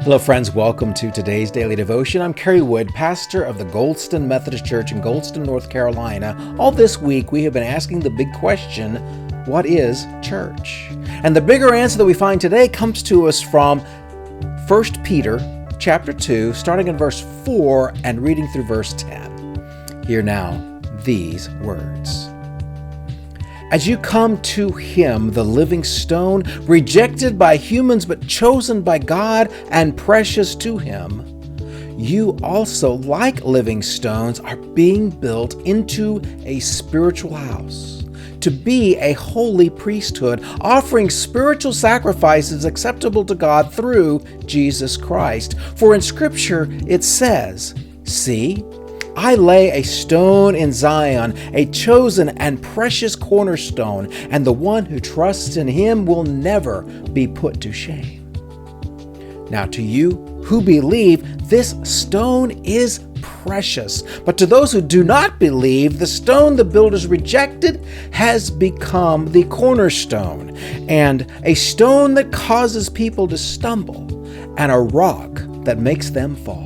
Hello friends, welcome to today's daily devotion. I'm Kerry Wood, pastor of the Goldston Methodist Church in Goldston, North Carolina. All this week we have been asking the big question, what is church? And the bigger answer that we find today comes to us from 1 Peter chapter 2, starting in verse 4 and reading through verse 10. Hear now these words. As you come to him, the living stone, rejected by humans but chosen by God and precious to him, you also, like living stones, are being built into a spiritual house, to be a holy priesthood, offering spiritual sacrifices acceptable to God through Jesus Christ. For in Scripture it says, "See, I lay a stone in Zion, a chosen and precious cornerstone, and the one who trusts in him will never be put to shame." Now to you who believe, this stone is precious. But to those who do not believe, the stone the builders rejected has become the cornerstone, and a stone that causes people to stumble, and a rock that makes them fall.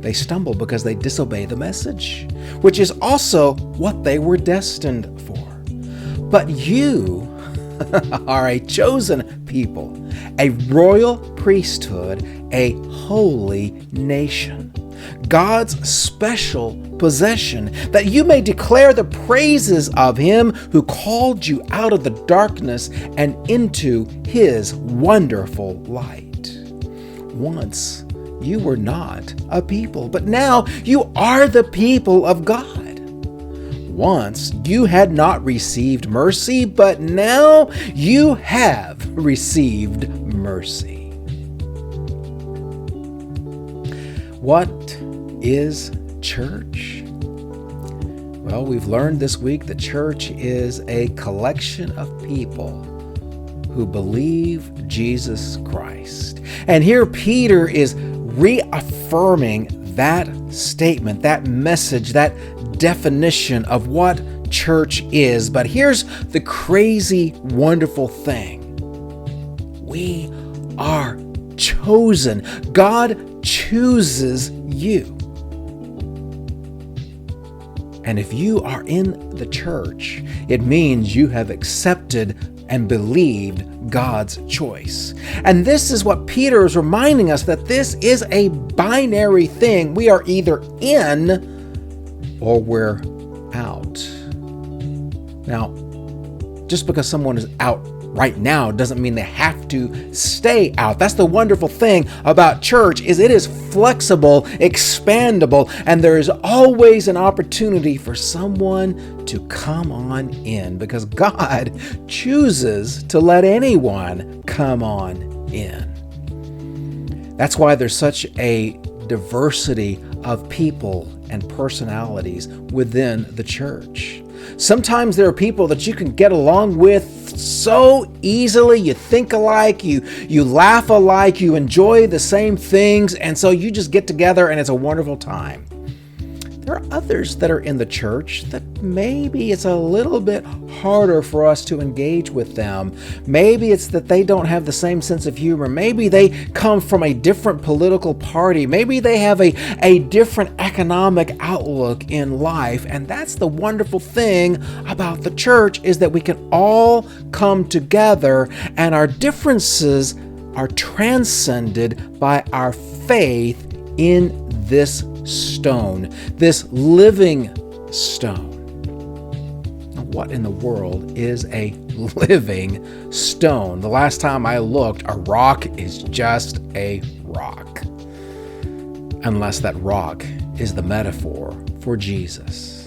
They stumble because they disobey the message, which is also what they were destined for. But you are a chosen people, a royal priesthood, a holy nation, God's special possession, that you may declare the praises of him who called you out of the darkness and into his wonderful light. Once you were not a people, but now you are the people of God. Once you had not received mercy, but now you have received mercy. What is church? Well, we've learned this week that church is a collection of people who believe Jesus Christ. And here Peter is reaffirming that statement, that message, that definition of what church is. But here's the crazy, wonderful thing. We are chosen. God chooses you. And if you are in the church, it means you have accepted and believed God's choice. And this is what Peter is reminding us, that this is a binary thing. We are either in or we're out. Now, just because someone is out right now doesn't mean they have to stay out. That's the wonderful thing about church, is it is flexible, expandable, and there is always an opportunity for someone to come on in, because God chooses to let anyone come on in. That's why there's such a diversity of people and personalities within the church. Sometimes there are people that you can get along with so easily. You think alike, you laugh alike, you enjoy the same things, and so you just get together and it's a wonderful time. There are others that are in the church that maybe it's a little bit harder for us to engage with them. Maybe it's that they don't have the same sense of humor. Maybe they come from a different political party. Maybe they have a different economic outlook in life. And that's the wonderful thing about the church, is that we can all come together and our differences are transcended by our faith in this stone, this living stone. Now, what in the world is a living stone? The last time I looked, a rock is just a rock. Unless that rock is the metaphor for Jesus.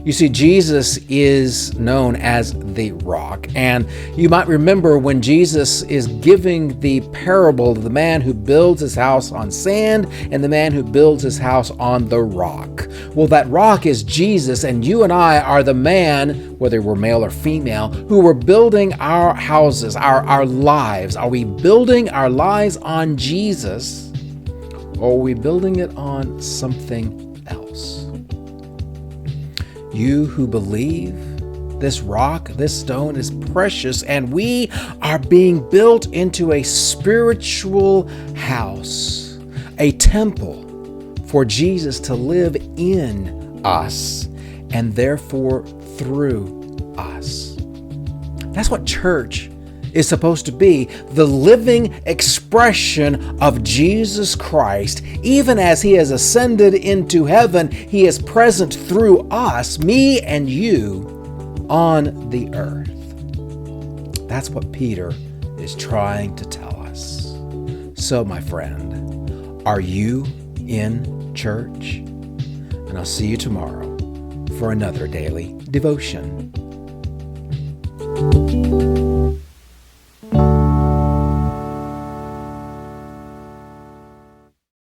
You see, Jesus is known as the rock. And you might remember when Jesus is giving the parable of the man who builds his house on sand and the man who builds his house on the rock. Well, that rock is Jesus, and you and I are the man, whether we're male or female, who are building our houses, our lives. Are we building our lives on Jesus, or are we building it on something else? You who believe, This rock, this stone is precious, and we are being built into a spiritual house, a temple for Jesus to live in us and therefore through us. That's what church is supposed to be, the living expression of Jesus Christ. Even as he has ascended into heaven, he is present through us, me and you, on the earth. That's what Peter is trying to tell us. So, my friend, are you in church? And I'll see you tomorrow for another daily devotion.